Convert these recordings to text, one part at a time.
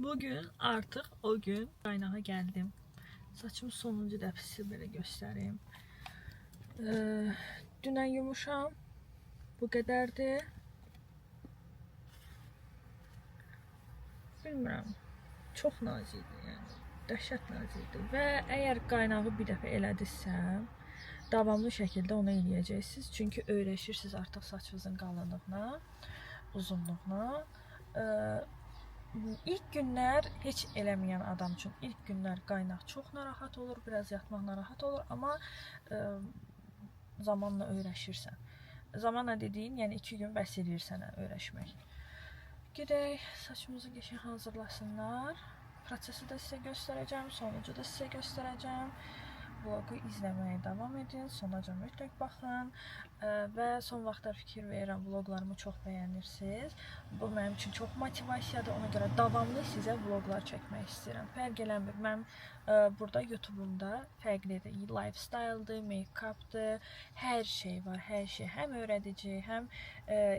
Bugün artıq o gün qaynağa gəldim. Saçımı sonuncu dəfə sizə belə göstəreyim. Dünən yumuşam. Bu qədərdir. Bilmirəm. Çox nazikdir, yəni. Dəhşət nazikdir. Və əgər qaynağı bir dəfə elədirsəm, davamlı şəkildə onu eləyəcəksiniz. Çünki öyrəşirsiniz artıq saçınızın qalınlığına, uzunluğuna. İlk günlər heç eləməyən adam üçün ilk günlər qaynaq çox narahat olur, biraz yatmaq narahat olur, amma zamanla öyrəşirsən. Zamanla dediyin, yəni 2 gün bəs edir sənə öyrəşmək. Gedək, saçımızı qəşəng hazırlasınlar. Prosesi də sizə göstərəcəm, sonucu da sizə göstərəcəm. Vlogu izləməyə davam edin, sonaca mütləq baxın və son vaxtlar fikir verirəm, vloqlarımı çox bəyənirsiniz. Bu mənim üçün çox motivasiyadır, ona görə davamlı sizə vloqlar çəkmək istəyirəm. Fərq eləmir, mən burada YouTube-umda fərqlidir, lifestyle-dır, make-up'dır, hər şey var, hər şey. Həm öyrədici, həm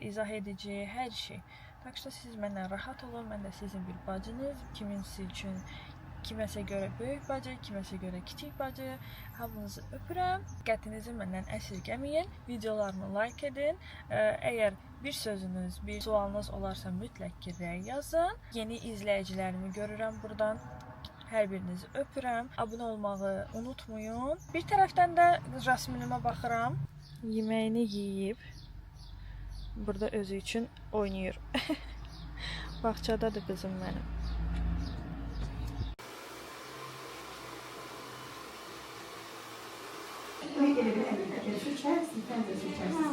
izah edici, hər şey. Tak ki, siz məndən rahat olun, mən də sizin bir bacınız, kiminsi üçün kiməsə görə böyük bacı, kiməsə görə kiçik bacı. Hamınızı öpürəm. Diqqətinizi məndən əsirgəməyin. Videolarımı like edin. Əgər bir sözünüz, bir sualınız olarsa mütləq ki, rəy yazın. Yeni izləyicilərimi görürəm buradan. Hər birinizi öpürəm. Abunə olmağı unutmayın. Bir tərəfdən də Jasminimə baxıram. Yeməyini yeyib. Burada özü üçün oynayır. Bağçadadır qızım mənim. Seçersin, sen de seçersin.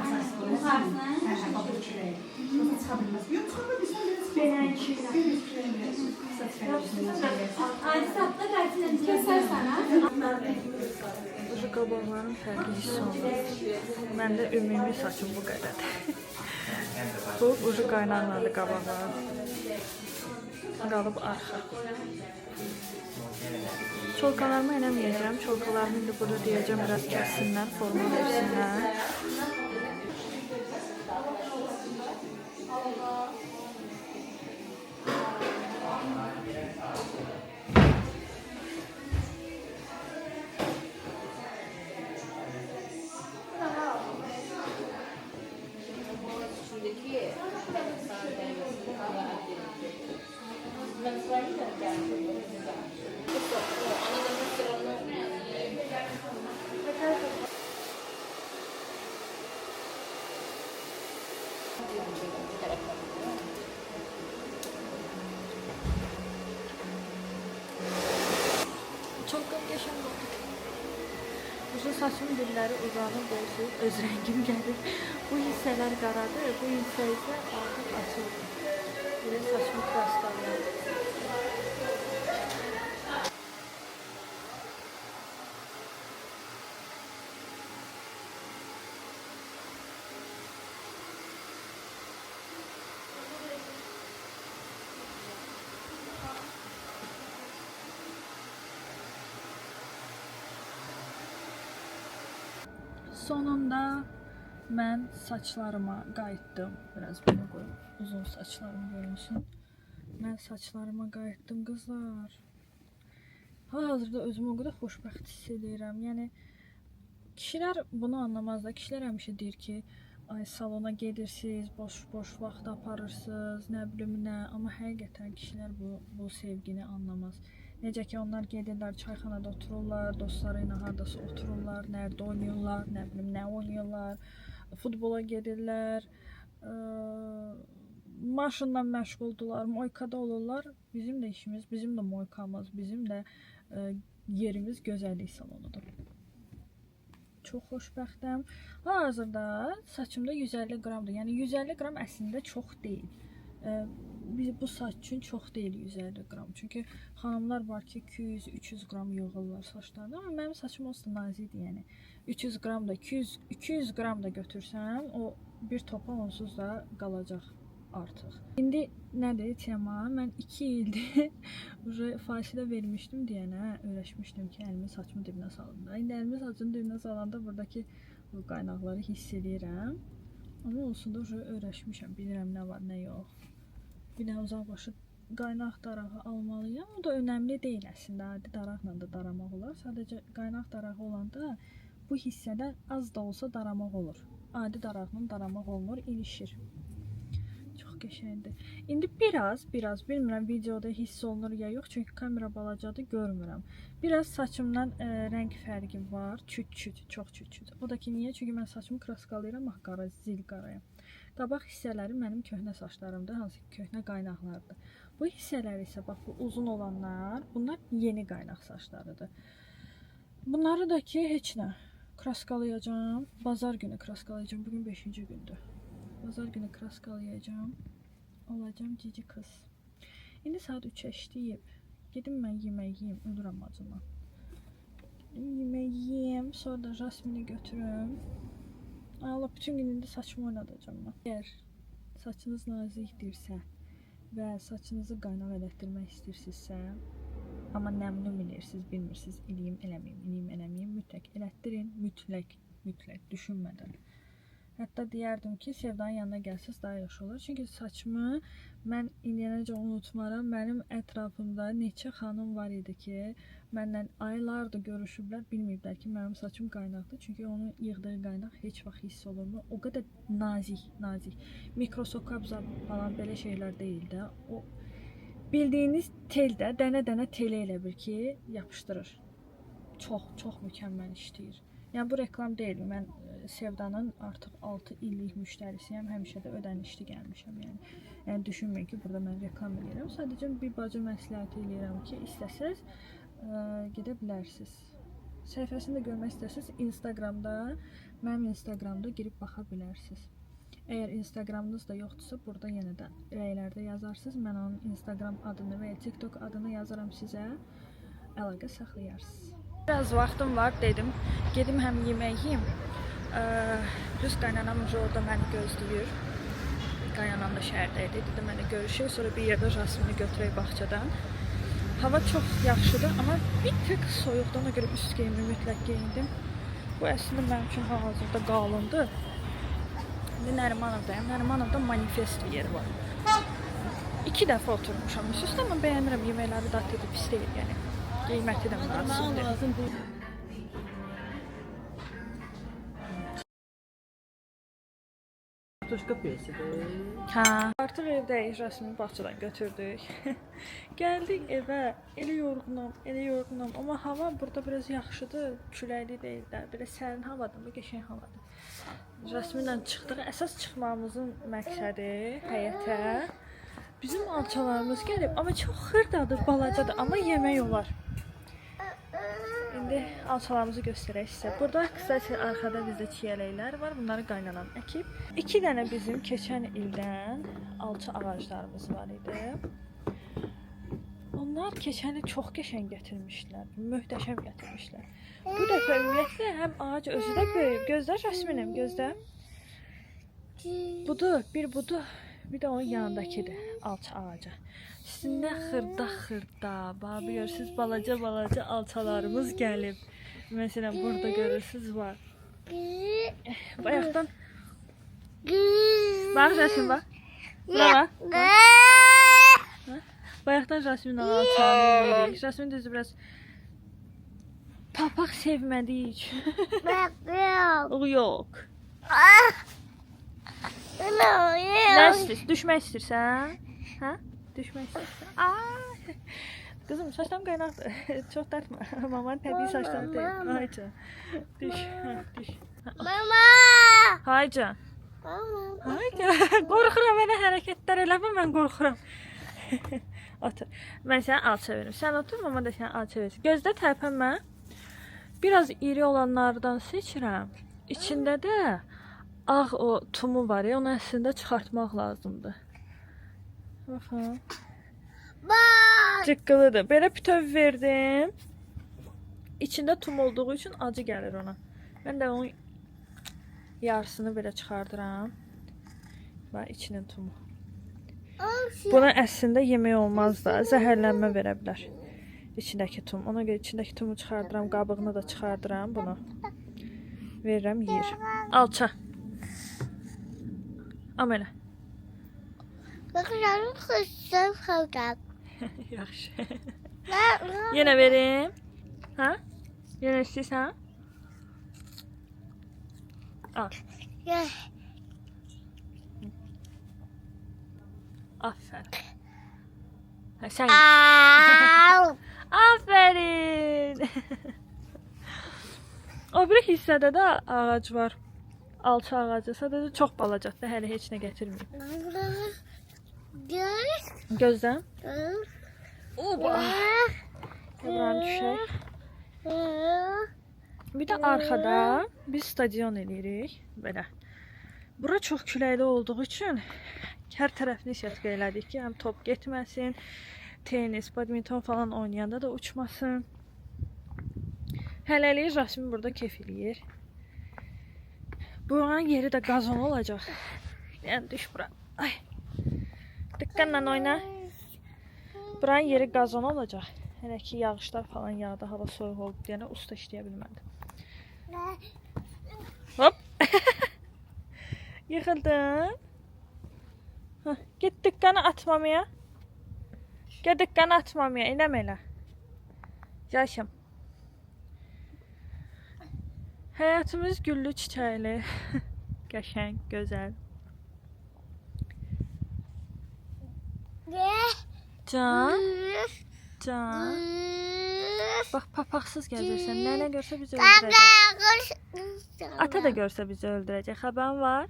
Asaslı olursun. Her kapı çüreği. Nasıl çıkabiliriz? Yok çıkabiliriz. Ben Aydisat'la dersini keser sana. Bu qabaqların fərqi hiss olunur. Məndə ümumi saçım bu qədərdir. Bu ucu qaynanladı qabaqlar. Qalıb arxa. Çolkalarımı eləməyəcəm. Çolkalarımı indi burada deyəcəm, biraz kəssinlər, forma versinlər. Çok qəşəng oldu. Bu saçın dilləri uzanır, böyüsür, öz rəngim gəlir. Bu hissələr qaradır, bu hissə isə artıq açılır. Bir də saçımı kraskalayır. Sonunda mən saçlarıma qayıtdım. Biraz bunu qoyum, uzun saçlarım görünsün. Mən saçlarıma qayıtdım qızlar. Hal-hazırda özümü o qədər xoşbəxt hiss edirəm. Yəni kişilər bunu anlamazlar. Kişilər həmişə deyir ki, ay salona gedirsiniz, boş vaxt aparırsınız, nə bilim nə. Amma həqiqətən kişilər bu sevgini anlamaz. Necə ki, onlar gedirlər, çayxanada otururlar, dostları ilə hardasa otururlar, nerede oynayırlar, nə bilim nə oynayırlar, futbola gedirlər, maşınla məşğuldular, moykada olurlar. Bizim də işimiz, bizim də moykamız, bizim də yerimiz gözəllik salonudur. Çox xoşbəxtəm. Hazırda saçımda 150 qramdır. Yəni 150 qram əslində çox deyil. Bu saç üçün çox deyil 150 qram. Çünki xanımlar var ki 200-300 qram yığırlar saçlarına. Amma mənim saçım olsa nazikdir, yəni 300 qram da 200 qram da götürsəm o bir topa onsuz da qalacaq artıq. İndi nədir tema? Mən 2 ildir fasilə vermişdim deyənə, öyrəşmişdim ki, əlimi saçımın dibinə salım da. İndi əlimi saçımın dibinə salanda buradakı bu qaynaqları hiss edirəm. Amma olsun da öyrəşmişəm, bilirəm nə var, nə yox. Bir dənə uzaq başı qaynaq darağı almalıyam. O da önəmli deyil əslində. Adi daraqla da daramaq olar. Sadəcə qaynaq darağı olanda bu hissədə az da olsa daramaq olur. Adi daraqla daramaq olmur, ilişir. Çox qəşəngdir. İndi biraz bilmirəm videoda hiss olunur ya yox, çünki kamera balacadır, görmürəm. Biraz saçımdan rəng fərqi var, küt-küt, çox küt-küt. O da ki niyə? Çünki mən saçımı kraskalayıram, qara, zil qaraya. Qabaq hissələri mənim köhnə saçlarımdır, hansı ki köhnə qaynaqlardır. Bu hissələr isə bax bu uzun olanlar, bunlar yeni qaynaq saçlarıdır. Bunları da ki heç nə kraskalayacağam. Bazar günü kraskalayacağam. Bugün 5-ci gündür. Bazar günü kraskalayacağam. Olacağım cici qız. İndi saat 3-ə işləyib. Gedim mən yemək yeyim, ölürəm acından. Yemək yeyim, sonra da Jasmini götürüm. Allah, bütün gün indi saçımı oynadacağım mən. Əgər saçınız nazikdirsə və saçınızı qaynaq elətdirmək istəyirsinizsə, amma nəmnun bilirsiniz, bilmirsiniz, eləyim, eləməyim, mütləq elətdirin, mütləq düşünmədən. Hətta deyərdim ki, Sevdanın yanına gəlsəz daha yaxşı olur. Çünki saçımı mən indiyənəcə unutmaram. Mənim ətrafımda neçə xanım var idi ki, məndən aylardır görüşüblər, bilməyiblər ki, mənim saçım qaynaqdır. Çünki onun yığdığı qaynaq heç vaxt hiss olurmu? O qədər nazik. Mikrosokabza falan belə şeylər deyil də. O bildiyiniz teldə dənə-dənə teli elə bil ki, yapışdırır. Çox mükəmməl işləyir. Yəni bu reklam deyil. Mən Sevdanın artıq 6 illik müştərisiyəm. Həmişə də ödənişli gəlmişəm. Yəni düşünməyin ki, burada mən reklam edirəm. Sadəcə bir bacı məsləhət edirəm ki, istəsəz gedə bilərsiniz. Səhifəsini də görmək istəsəz Instagramda, mənim Instagramda girib baxa bilərsiniz. Əgər Instagramınız da yoxdursa, burada yenə də rəylərdə yazarsınız. Mən onun Instagram adını və ya TikTok adını yazaram sizə. Əlaqə saxlayarsınız. Biraz vaxtım var, dedim. Gedim həm yemək yeyim. Düz qaynanam orada məni gözləyir. Qaynanam da şəhərdə idi. Dedim, mənə görüşək. Sonra bir yerdə Jasmini götürək bağçadan. Hava çox yaxşıdır, amma bir tık soyuqdur. Ona görə üst geyimi mütləq geyindim. Bu əslində mənim üçün hal-hazırda qalındır. İndi Nərimanovdayım. Nərimanovda manifest bir yeri var. 2 dəfə oturmuşam. Üst-üstə amma bəyənirəm yeməkləri, dadlı da pis deyil yəni. Qiyməti də münasibdir. Hə. Artıq evdəyik, Jasmini bağçadan götürdük. Gəldik evə. Elə yorğunam. Amma hava burada biraz yaxşıdır. Küləkli deyil də. Belə sərin havadır, bu qəşəng havadır. Jasminlə çıxdıq. Əsas çıxmamızın məqsədi həyətə. Bizim alçalarımız gəlib, amma çox xırdadır, balacadır, amma yemək olar. İndi alçalarımızı göstərək sizə. Burada qısaca arxada bizdə çiyələklər var. Bunları qaynanam əkib. 2 dənə bizim keçən ildən alça ağaclarımız var idi. Onlar keçəni çox qəşəng gətirmişdilər. Möhtəşəm gətirmişlər. Bu dəfə ümumiyyətlə həm ağac özü də böyüyüb. Gözlə Jasminim, gözlə. Budur, bir budur. Bir də onun yanındakidir, alça ağacı. Üstündə xırda, bax görürsünüz, balaca alçalarımız gəlib. Məsələn, burada görürsünüz var. Bayaqdan bax Jasmin bax. Bax. Bayaqdan Jasmin alçalarını veririk. Jasmin düzü biraz papaq sevmədiyi üçün. O yox. Nə istəyirsən? Düşmək istəyirsən? Hə? Düşmək istəyirsən? Qızım, saçlarım qaynaqdır. Çox dartma. Mamanın təbii saçları deyil. Hayca. Düş. Mama! Hayca. Hayca. Qorxuram, mənə hərəkətlər eləmə, mən qorxuram. Otur. Mən sənə alça verim. Sən otur, mama da sənə alça versin. Gözdə tərpənmə. Biraz iri olanlardan seçirəm. İçində də ağ o tumu var ya, onu əslində çıxartmaq lazımdır. Baxın. Cıqqılıdır. Belə bütöv verdim. İçində tum olduğu üçün acı gəlir ona. Mən də onun yarısını belə çıxardıram. Və içinin tumu. Buna əslində yemək olmaz da, zəhərlənmə verə bilər. İçindəki tum. Ona görə içindəki tumu çıxardıram, qabığını da çıxardıram bunu. Verirəm, yeyir. Alça. Am elə. Bakıyorum kızım kaldım. Yaxşı. Yenə verim. Hə? Yenə istəyirsən? Al. Aferin. Ha, sen. Aferin. O bir hissədə də ağac var. Alça ağacı. Sadəcə çox balacadır. Hələ heç nə gətirməyib. Gözdən. Oba. Buradan düşək. Bir də arxada biz stadion eləyirik. Belə. Bura çox küləkli olduğu üçün hər tərəfini şərt elədik ki, həm top getməsin, tenis, badminton falan oynayanda da uçmasın. Hələlik Rasmin burada kef eləyir. Buranın yeri də qazon olacaq. Yəni düş bura. Ay. Diqqətlə oyna. Buranın yeri qazon olacaq. Hələ ki yağışlar falan yağdı, hava soyuq oldu deyənə usta işləyə bilmədi. Hop. Yıxıldın. Get diqqəni atmamaya. Get diqqəni atmamaya. İnəm elə. Yaşım. Həyatımız güllü çiçəkli. Qəşəng, gözəl. Can. Can. Bax, papaqsız gəzirsən. Nənə görsə bizi öldürəcək. Ata da görsə bizi öldürəcək. Xəbərin var?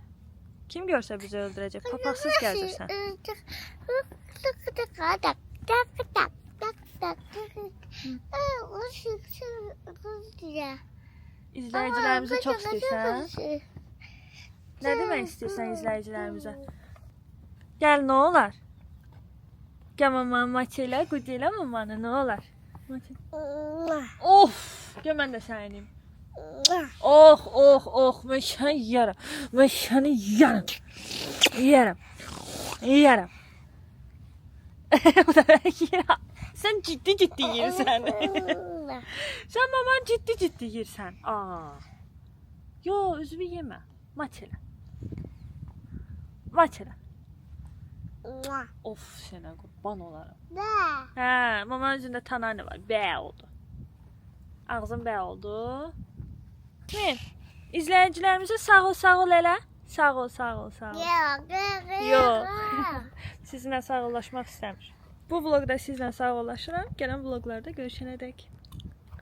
Kim görsə bizi öldürəcək? Papaqsız gəzirsən. İzləyicilərimizi çox istəyirsən? Nə demək istəyirsən izləyicilərimizə? Gəl, nə olar? Gəl mamanı maçı ilə, qucu ilə mamanı, nə olar? Of! Gəl mən də sənim. Oh, oh, oh, mən səni yiyərəm. Mən səni yiyərəm. Yiyərəm. Yiyərəm. Sən ciddi yiyirsən. Sən maman ciddi yiyirsən. Yo, üzvü yemə. Maç elə. Maç elə. Of, sənə qurban olaram. Hə, mamanın üzündə tananı var. Bə oldu. Ağzın bə oldu. Min, izləyicilərimizə sağ ol elə. Sağ ol. Yox. Sizinlə sağollaşmaq istəmir. Bu vloqda sizlə sağollaşıram. Gələn vloqlarda görüşənədək.